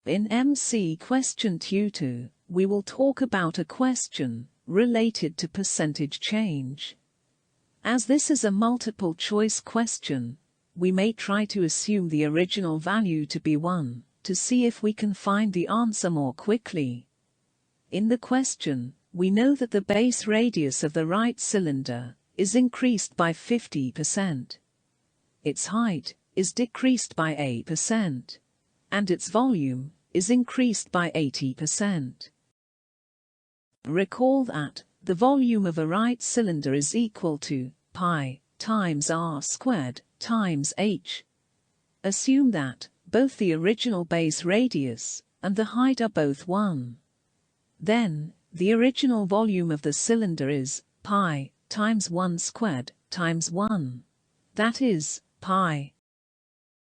In MC Question Tutor, we will talk about a question related to percentage change. As this is a multiple choice question, we may try to assume the original value to be 1, to see if we can find the answer more quickly. In the question, we know that the base radius of the right cylinder is increased by 50%. Its height is decreased by 8%, and its volume is increased by 80%. Recall that the volume of a right cylinder is equal to pi times r squared times h. Assume that both the original base radius and the height are both 1. Then, the original volume of the cylinder is pi times 1 squared times 1. That is pi.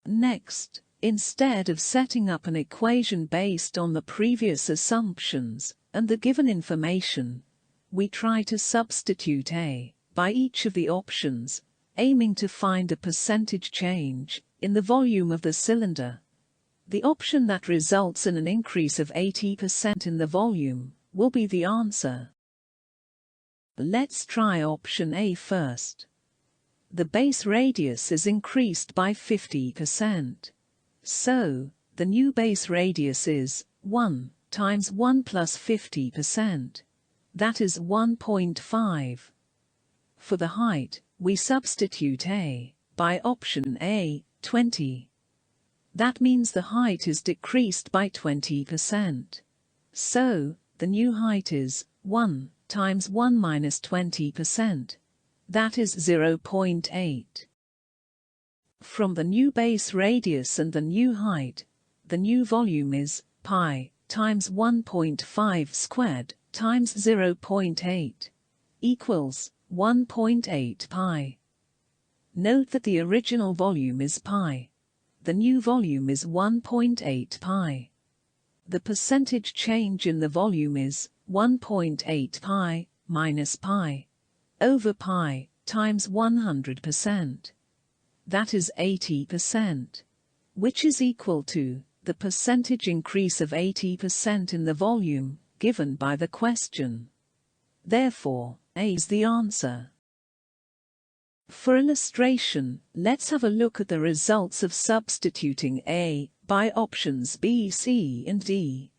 Next, instead of setting up an equation based on the previous assumptions and the given information, we try to substitute A by each of the options, aiming to find a percentage change in the volume of the cylinder. The option that results in an increase of 80% in the volume will be the answer. Let's try option A first. The base radius is increased by 50%. So, the new base radius is 1 times 1 plus 50%. That is 1.5. For the height, we substitute A by option A, 20. That means the height is decreased by 20%. So, the new height is 1 times 1 minus 20%. That is 0.8. From the new base radius and the new height, the new volume is pi times 1.5 squared times 0.8 equals 1.8 pi. Note that the original volume is pi. The new volume is 1.8 pi. The percentage change in the volume is 1.8 pi minus pi over pi times 100%. That is 80%, which is equal to the percentage increase of 80% in the volume given by the question. Therefore, A is the answer. For illustration, let's have a look at the results of substituting A by options B, C, and D.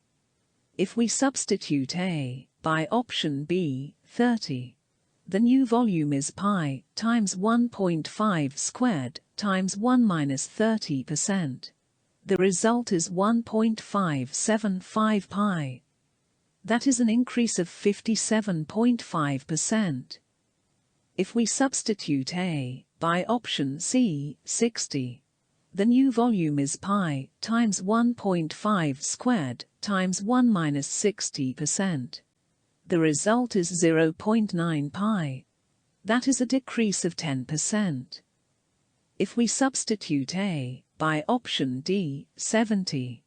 If we substitute A by option B, 30, the new volume is pi times 1.5 squared times 1 minus 30%. The result is 1.575 pi. That is an increase of 57.5%. If we substitute A by option C, 60, the new volume is pi times 1.5 squared times 1 minus 60%. The result is 0.9 pi. That is a decrease of 10%. If we substitute A by option D, 70,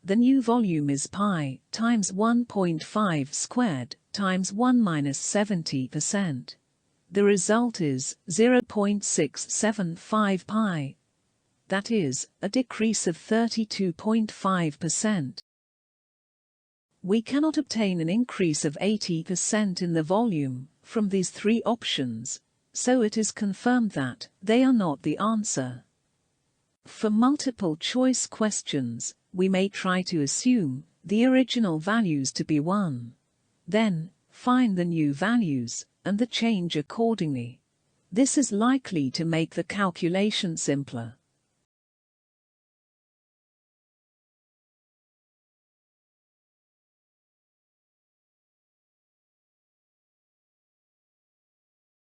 the new volume is pi times 1.5 squared times 1 minus 70%. The result is 0.675 pi. That is a decrease of 32.5%. We cannot obtain an increase of 80% in the volume from these three options, so it is confirmed that they are not the answer. For multiple choice questions, we may try to assume the original values to be 1. Then, find the new values and the change accordingly. This is likely to make the calculation simpler.